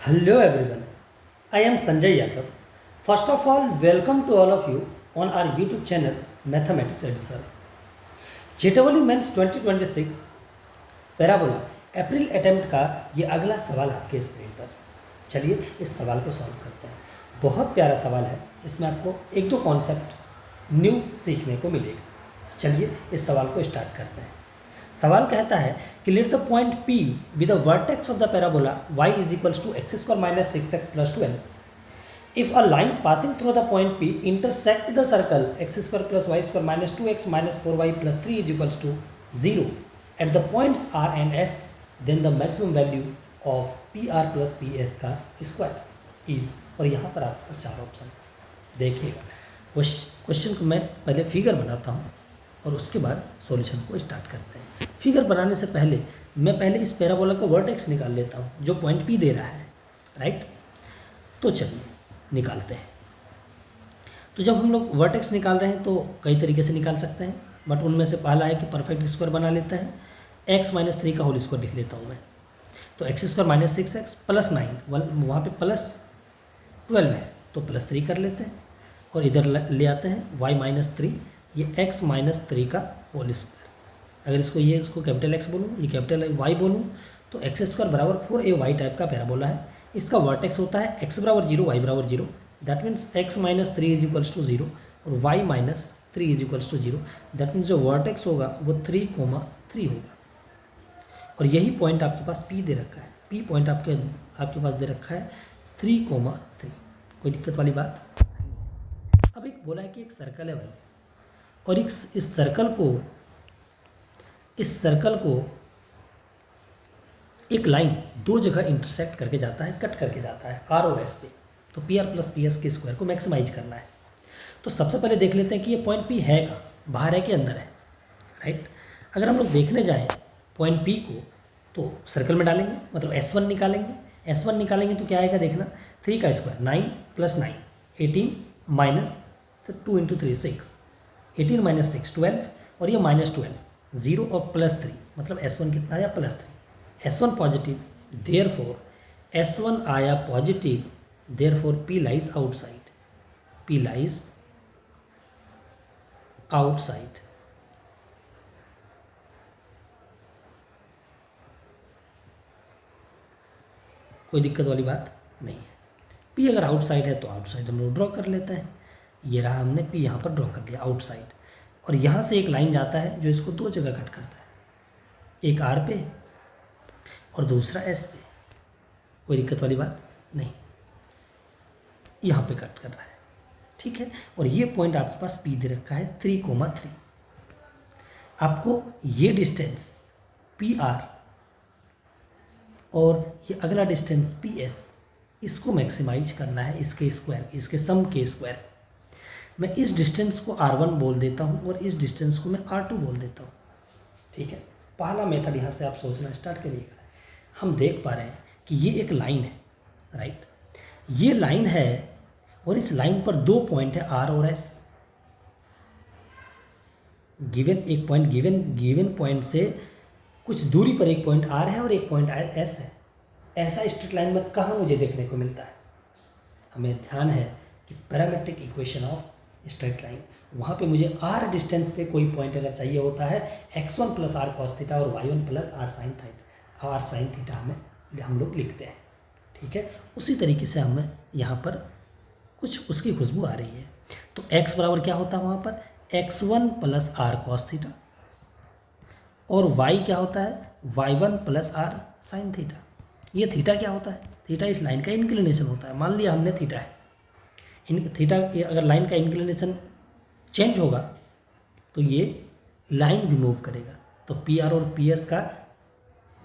Hello everyone, I am Sanjay Yadav. First of all, welcome to all of you on our YouTube channel Mathematics Editor. JEE Mains 2026 parabola April attempt का ये अगला सवाल आपके screen पर। चलिए इस सवाल को सॉल्व करते हैं। बहुत प्यारा सवाल है, इसमें आपको एक दो कॉन्सेप्ट न्यू सीखने को मिलेगा। चलिए इस सवाल को स्टार्ट करते हैं। सवाल कहता है कि let the point P be the vertex of the parabola y is equals to X square minus 6x plus 12 if a line passing through the point P intersect the circle X square plus Y square minus 2x minus 4y plus 3 is equals to 0 at the points R and S, then the maximum value of PR plus PS का square is. और यहाँ पर आपके पास चार option देखिएगा। Question को मैं पहले फिगर बनाता हूँ और उसके बाद सॉल्यूशन को स्टार्ट करते हैं। फिगर बनाने से पहले मैं इस पैराबोला का वर्टेक्स निकाल लेता हूँ जो पॉइंट P दे रहा है, राइट। तो चलिए निकालते हैं। तो जब हम लोग वर्टेक्स निकाल रहे हैं तो कई तरीके से निकाल सकते हैं, बट उनमें से पहला है कि परफेक्ट स्क्वायर बना लेते हैं। x माइनस 3 का होल स्क्वायर लिख लेता हूँ मैं। तो x square minus 6x plus 9, वहाँ पे प्लस 12 है तो प्लस 3 कर लेते हैं और इधर ले आते हैं y माइनस 3, ये x माइनस 3 का होल स्क्वायर। अगर इसको कैपिटल X बोलूँ, ये कैपिटल Y बोलूँ, तो एक्स स्क्वायर बराबर 4ay टाइप का पैराबोला है। इसका वर्टेक्स होता है x बराबर 0 y बराबर 0, that means x minus 3 is equals to 0 और y minus 3 is equals to 0, that means जो वर्टेक्स होगा वो 3,3 होगा। और यही पॉइंट आपके पास P दे रखा है। P पॉइंट आपके पास दे रखा है 3,3। कोई दिक्कत वाली बात। अब एक बोला है कि एक सर्कल है भाई, और इस सर्कल को एक लाइन दो जगह इंटरसेक्ट करके जाता है, कट करके जाता है R और S पे। तो PR प्लस PS के स्क्वायर को मैक्सिमाइज करना है। तो सबसे पहले देख लेते हैं कि ये पॉइंट P है कहाँ, बाहर है कि अंदर है, राइट। अगर हम लोग देखने जाएं पॉइंट P को तो सर्कल में डालेंगे, मतलब S1 निकालेंगे। S1 निकालेंगे तो क्या आएगा देखना, 3 का square 9 plus 9 18 minus 2 into 3 6, 18 minus 6 12 और ये माइनस 12 0 और प्लस 3, मतलब S1 कितना आया plus 3। S1 positive, therefore S1 आया positive, therefore P lies outside, P lies outside. कोई दिक्कत वाली बात नहीं है। P अगर आउटसाइड है तो आउटसाइड हम लोग ड्रॉ कर लेते हैं। ये रहा, हमने P यहाँ पर ड्रॉ कर लिया आउटसाइड। और यहाँ से एक लाइन जाता है जो इसको दो जगह कट करता है, एक R पे और दूसरा S पे। कोई दिक्कत वाली बात नहीं, यहाँ पे कट कर रहा है, ठीक है। और ये पॉइंट आपके पास P दे रखा है 3,3। आपको ये डिस्टेंस PR और ये अगला डिस्टेंस PS, इसको मैक्सिमाइज करना है, इसके स्क्वायर, इसके सम के स्क्वायर। मैं इस डिस्टेंस को R1 बोल देता हूँ और इस डिस्टेंस को मैं R2 बोल देता हूँ, ठीक है। पहला मेथड यहाँ से आप सोचना स्टार्ट करिएगा। हम देख पा रहे हैं कि ये एक लाइन है, राइट। ये लाइन है और इस लाइन पर दो पॉइंट है R और S। एक पॉइंट गिवन पॉइंट से कुछ दूरी पर एक पॉइंट R है और एक पॉइंट S है। ऐसा स्ट्रेट लाइन में कहाँ मुझे देखने को मिलता है? हमें ध्यान है कि parametric equation of straight line, वहाँ पे मुझे R डिस्टेंस पे कोई पॉइंट अगर चाहिए होता है, x1 plus R cos theta और y1 plus R sine theta हम लोग लिखते हैं, ठीक है। उसी तरीके से हमें यहाँ पर कुछ उसकी खुशबू आ रही है। तो x बराबर क्या होता है वहाँ पर, x1 plus R cos theta, और y क्या होता है, y1 plus R sine theta. ये थीटा क्या होता है, थीटा इस लाइन का इंक्लिनेशन होता है। मान लिया हमने थीटा है, थीटा अगर लाइन का इंक्लिनेशन चेंज होगा तो ये लाइन भी मूव करेगा, तो PR और PS का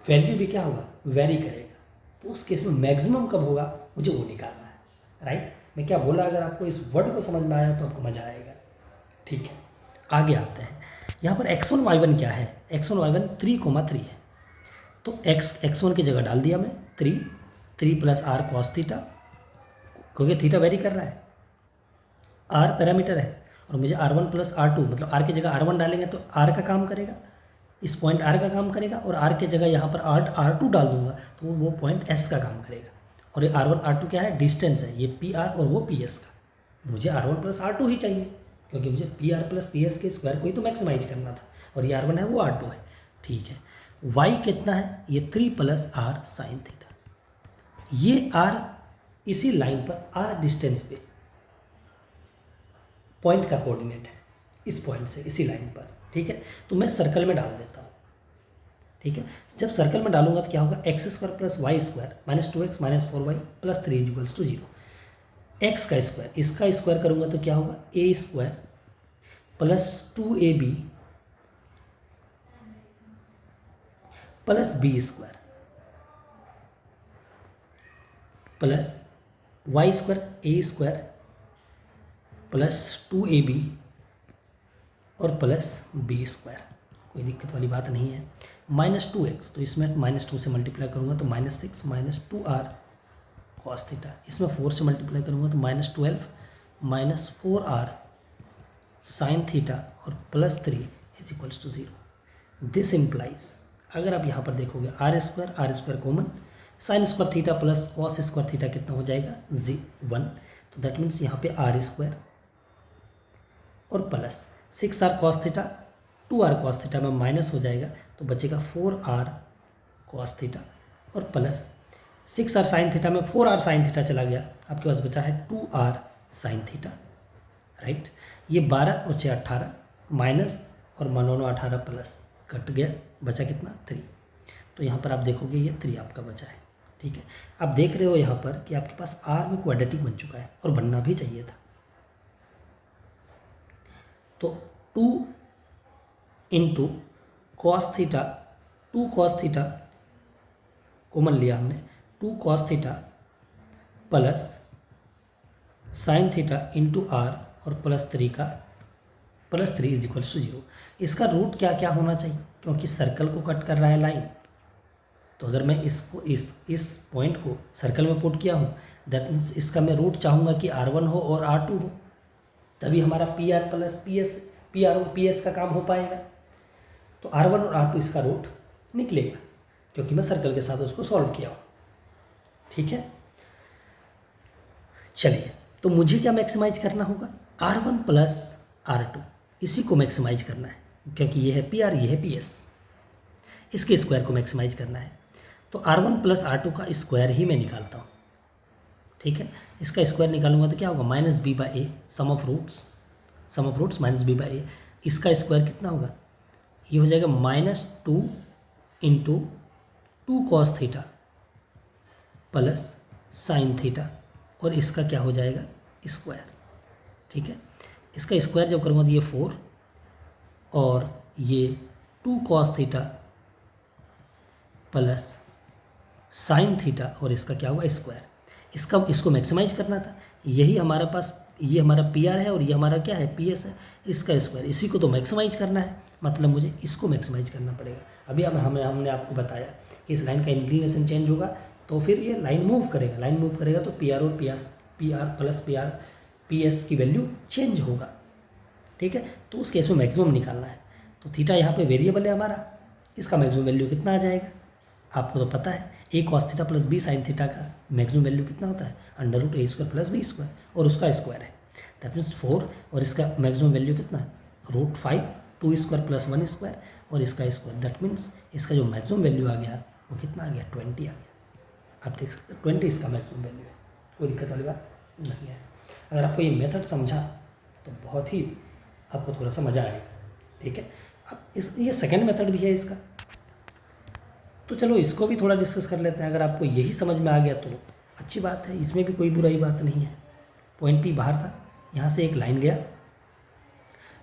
वैल्यू भी क्या होगा, वेरी करेगा। तो उस केस में मैक्सिमम कब होगा मुझे वो निकालना है, राइट। मैं क्या बोला, अगर आपको इस वर्ड को समझ में आया तो आपको मजा आएगा, ठीक है। आगे आते हैं। यहाँ पर x1 y1 क्या है, x1 y1 3,3 है। तो x1 की जगह डाल दिया मैं 3 प्लस R कॉस थीटा, क्योंकि थीटा वेरी कर रहा है, R पैरामीटर है, और मुझे R1 प्लस R2, मतलब R की जगह R1 डालेंगे तो R का काम करेगा, इस पॉइंट R का काम करेगा, और R की जगह यहाँ पर R2 डाल दूंगा तो वो पॉइंट S का काम करेगा। और ये R1 R2 क्या है, डिस्टेंस है, ये PR और वो PS का। मुझे R1 प्लस R2 ही चाहिए, क्योंकि मुझे PR प्लस PS के स्क्वायर को ही तो मैक्सिमाइज करना था, और ये R1 है वो R2 है। ठीक है, y कितना है, ये 3 प्लस R साइन थीटा। ये R इसी लाइन पर, R डिस्टेंस पे पॉइंट का कोऑर्डिनेट है, इस पॉइंट से इसी लाइन पर। ठीक है, तो मैं सर्कल में डाल देता हूँ। ठीक है, जब सर्कल में डालूंगा तो क्या होगा, X square plus Y square minus 2x minus 4y plus 3 equals to 0। X का स्क्वायर, इसका स्क्वायर करूंगा तो क्या होगा, A square plus 2ab plus B square plus Y square A square plus 2ab और प्लस बी स्क्वायर। कोई दिक्कत वाली बात नहीं है। माइनस 2x, तो इसमें -2 से मल्टीप्लाई करूँगा तो -6 माइनस 2r कॉस थीटा। इसमें 4 से मल्टीप्लाई करूँगा तो -12 माइनस 4r साइन थीटा और plus 3 is equals to 0। This implies, अगर आप यहाँ पर देखोगे R square common, sine square theta plus cos square theta कितना हो जाएगा, 1। तो दैट मीन्स यहाँ पे आर स्क्वायर और plus 6r cos theta, 2r cos theta में माइनस हो जाएगा तो बचेगा 4r कॉस थीटा और प्लस 6r साइन थीटा में 4r साइन थीटा चला गया, आपके पास बचा है 2r साइन थीटा। राइट, ये 12 और 6 18 माइनस और 9 18 प्लस कट गया, बचा कितना 3। तो यहाँ पर आप देखोगे ये 3 आपका बचा है। ठीक है, आप देख रहे हो यहाँ पर कि आपके पास r में क्वाड्रेटिक बन चुका है और बनना भी चाहिए था। तो 2 into cos theta, 2 cos theta common लिया हमने, 2 cos theta plus sine theta into R और प्लस 3 का प्लस 3 इज इक्वल्स टू 0। इसका रूट क्या क्या होना चाहिए, क्योंकि सर्कल को कट कर रहा है लाइन, तो अगर मैं इसको इस पॉइंट को सर्कल में पुट किया हूँ, दैट मीन्स इसका मैं रूट चाहूँगा कि R1 हो और R2 हो, तभी हमारा PR प्लस PR और PS का काम हो पाएगा। तो R1 और R2 इसका रूट निकलेगा, क्योंकि मैं सर्कल के साथ उसको सॉल्व किया हूँ। ठीक है, चलिए, तो मुझे क्या मैक्सिमाइज करना होगा, R1 प्लस R2, इसी को मैक्सिमाइज करना है, क्योंकि ये है PR, ये है PS, इसके स्क्वायर को मैक्सिमाइज करना है। तो R1 प्लस R2 का स्क्वायर ही मैं निकालता हूँ। ठीक है, इसका स्क्वायर निकालूंगा तो क्या होगा, -b/a, some of roots -b/a। इसका स्क्वायर कितना होगा, ये हो जाएगा -2 into 2 cos theta plus sine theta, और इसका क्या हो जाएगा, स्क्वायर। ठीक है, इसका स्क्वायर जब करूँगा तो ये 4 और ये 2 cos theta plus sine theta और इसका क्या होगा, स्क्वायर। इसको मैक्सिमाइज करना था, यही हमारे पास, ये हमारा PR है और ये हमारा क्या है, PS है, इसका स्क्वायर, इसी को तो मैक्सिमाइज करना है, मतलब मुझे इसको मैक्सिमाइज करना पड़ेगा। अभी हमने आपको बताया कि इस लाइन का इंक्लिनेशन चेंज होगा तो फिर ये लाइन मूव करेगा तो PR और PR प्लस PS की वैल्यू चेंज होगा। ठीक है, तो उस केस में मैक्सिमम निकालना है। तो थीटा यहाँ पे वेरिएबल है हमारा, इसका मैक्सिमम वैल्यू कितना आ जाएगा, आपको तो पता है, a cos theta plus b sine theta का मैक्सिमम वैल्यू कितना होता है, √a² प्लस b स्क्वायर, और उसका स्क्वायर है, दैट मीन्स 4, और इसका मैक्सिमम वैल्यू कितना है, √5, 2 स्क्वायर प्लस 1 स्क्वायर और इसका स्क्वायर, दैट मीन्स इसका जो मैक्सिमम वैल्यू आ गया वो कितना आ गया, 20 आ गया। आप देख सकते हैं 20 इसका मैक्सिमम वैल्यू है, कोई दिक्कत वाली बात नहीं है। अगर आपको ये मेथड समझा तो बहुत ही आपको थोड़ा सा मज़ा आएगा। ठीक है, अब ये सेकेंड मेथड भी है इसका, तो चलो इसको भी थोड़ा डिस्कस कर लेते हैं। अगर आपको यही समझ में आ गया तो अच्छी बात है, इसमें भी कोई बुराई बात नहीं है। पॉइंट P बाहर था, यहाँ से एक लाइन गया,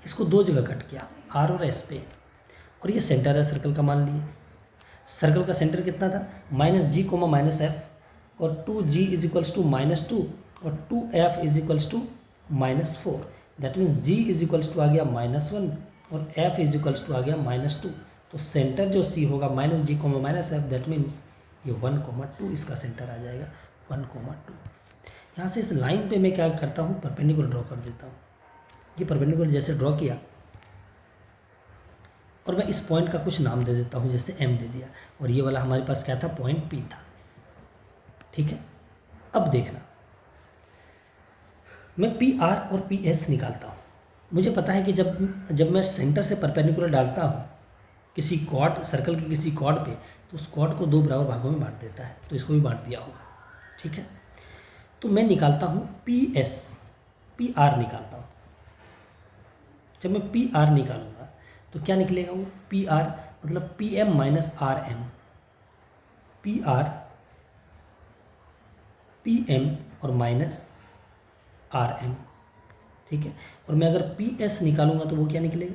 इसको 2 जगह कट किया, R और S पे, और ये सेंटर है सर्कल का, मान लिए सर्कल का सेंटर कितना था, -g, -f, और 2g इज इक्वल्स टू -2 और 2f is equals to -4। That means g is equals to आ गया -1 और f इज इक्वल्स टू आ गया -2। तो सेंटर जो C होगा -g, -f, दैट मीन्स ये 1,2 इसका सेंटर आ जाएगा, 1,2। यहाँ से इस लाइन पे मैं क्या करता हूँ, परपेंडिकुलर ड्रॉ कर देता हूँ। ये परपेंडिकुलर जैसे ड्रॉ किया और मैं इस पॉइंट का कुछ नाम दे देता हूँ, जैसे M दे दिया, और ये वाला हमारे पास क्या था, पॉइंट P था। ठीक है, अब देखना, मैं पी आर और पी एस निकालता हूँ। मुझे पता है कि जब मैं सेंटर से परपेंडिकुलर डालता हूँ किसी कॉर्ड, सर्कल के किसी कॉर्ड पे, तो उस कॉर्ड को 2 बराबर भागों में बांट देता है, तो इसको भी बांट दिया होगा। ठीक है, तो मैं निकालता हूँ पी एस, पी आर निकालता हूँ। जब मैं पी आर निकालूंगा तो क्या निकलेगा, वो पी आर मतलब P M minus R M, P R P M और माइनस आर एम। ठीक है, और मैं अगर पी एस निकालूंगा तो वो क्या निकलेगा,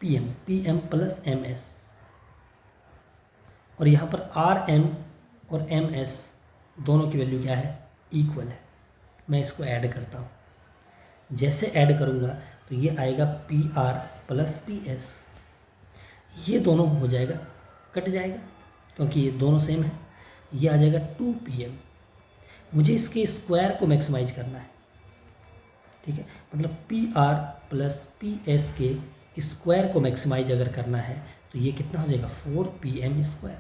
P M plus M S, और यहाँ पर आर एम और एम एस दोनों की वैल्यू क्या है, इक्वल है। मैं इसको ऐड करता हूँ, जैसे ऐड करूँगा तो ये आएगा P R plus P S, ये दोनों हो जाएगा, कट जाएगा क्योंकि ये दोनों सेम है। ये आ जाएगा 2 पी एम। मुझे इसके स्क्वायर को मैक्सिमाइज करना है। ठीक है, मतलब P R plus P S के स्क्वायर को मैक्सिमाइज अगर करना है तो ये कितना हो जाएगा, 4 पी एम स्क्वायर।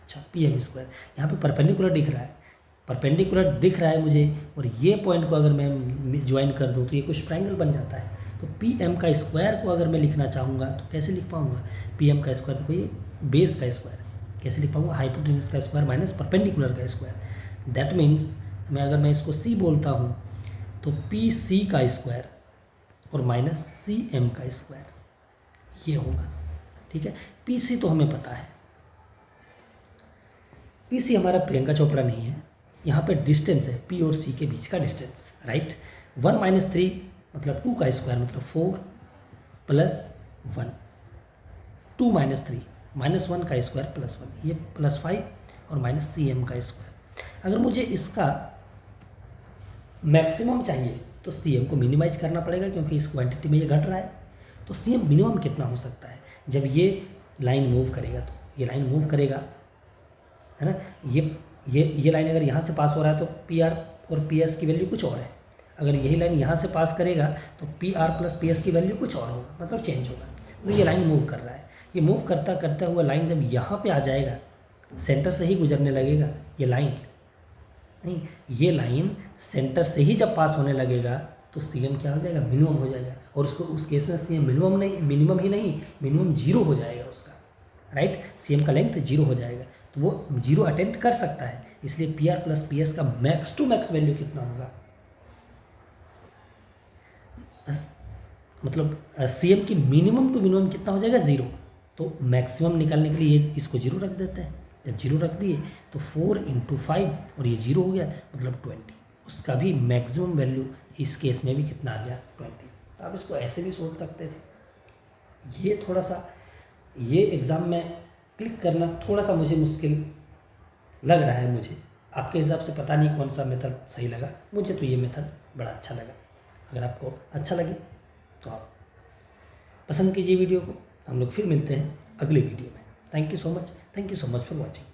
अच्छा, पी एम स्क्वायर यहाँ पे परपेंडिकुलर दिख रहा है, परपेंडिकुलर दिख रहा है मुझे, और ये पॉइंट को अगर मैं ज्वाइन कर दूँ तो ये कुछ ट्रायंगल बन जाता है। तो पी एम का स्क्वायर को अगर मैं लिखना चाहूँगा तो कैसे लिख पाऊँगा, पी एम का स्क्वायर, देखो ये बेस का स्क्वायर, कैसे लिख पाऊँगा, हाइपोटेन्यूज का स्क्वायर माइनस परपेंडिकुलर का स्क्वायर। दैट मीन्स मैं इसको सी बोलता हूँ तो पी सी का स्क्वायर और माइनस सी एम का स्क्वायर, ये होगा। ठीक है, पी सी तो हमें पता है, पी सी हमारा प्रियंका चोपड़ा नहीं है, यहाँ पे डिस्टेंस है पी और सी के बीच का डिस्टेंस, राइट। 1 माइनस 3 मतलब 2 का स्क्वायर मतलब 4 प्लस 1, 2 माइनस 3 माइनस 1 का स्क्वायर प्लस 1, ये प्लस 5 और माइनस सी एम का स्क्वायर। अगर मुझे इसका मैक्सिमम चाहिए तो सी एम को मिनिमाइज करना पड़ेगा क्योंकि इस क्वांटिटी में ये घट रहा है। तो सी एम मिनिमम कितना हो सकता है, जब ये लाइन मूव करेगा, तो ये लाइन मूव करेगा, है ना, ये लाइन अगर यहाँ से पास हो रहा है तो पी आर और पी एस की वैल्यू कुछ और है। अगर यही लाइन यहाँ से पास करेगा तो P R plus P S की वैल्यू कुछ और होगा, मतलब चेंज होगा। तो ये लाइन मूव कर रहा है, ये मूव करता करता हुआ लाइन जब यहाँ पे आ जाएगा, सेंटर से ही गुजरने लगेगा ये लाइन, नहीं, ये लाइन सेंटर से ही जब पास होने लगेगा तो सी एम क्या हो जाएगा, मिनिमम हो जाएगा। और उसको उस केस में सी एम मिनिमम ही नहीं, मिनिमम 0 हो जाएगा उसका, राइट। सी एम का लेंथ 0 हो जाएगा, तो वो 0 अटेम्प्ट कर सकता है। इसलिए P R plus P S का मैक्स टू मैक्स वैल्यू कितना होगा, मतलब सी एम की मिनिमम टू मिनिमम कितना हो जाएगा, 0। तो मैक्सिमम निकालने के लिए इसको 0 रख देते हैं। जब 0 रख दिए तो 4 × 5 और ये 0 हो गया, मतलब 20। उसका भी मैक्सिमम वैल्यू इस केस में भी कितना आ गया, 20। तो आप इसको ऐसे भी सोच सकते थे। ये थोड़ा सा, ये एग्ज़ाम में क्लिक करना थोड़ा सा मुझे मुश्किल लग रहा है। मुझे आपके हिसाब से पता नहीं कौन सा मेथड सही लगा, मुझे तो ये मेथड बड़ा अच्छा लगा। अगर आपको अच्छा लगे तो आप पसंद कीजिए वीडियो को। हम लोग फिर मिलते हैं अगले वीडियो में। Thank you so much for watching.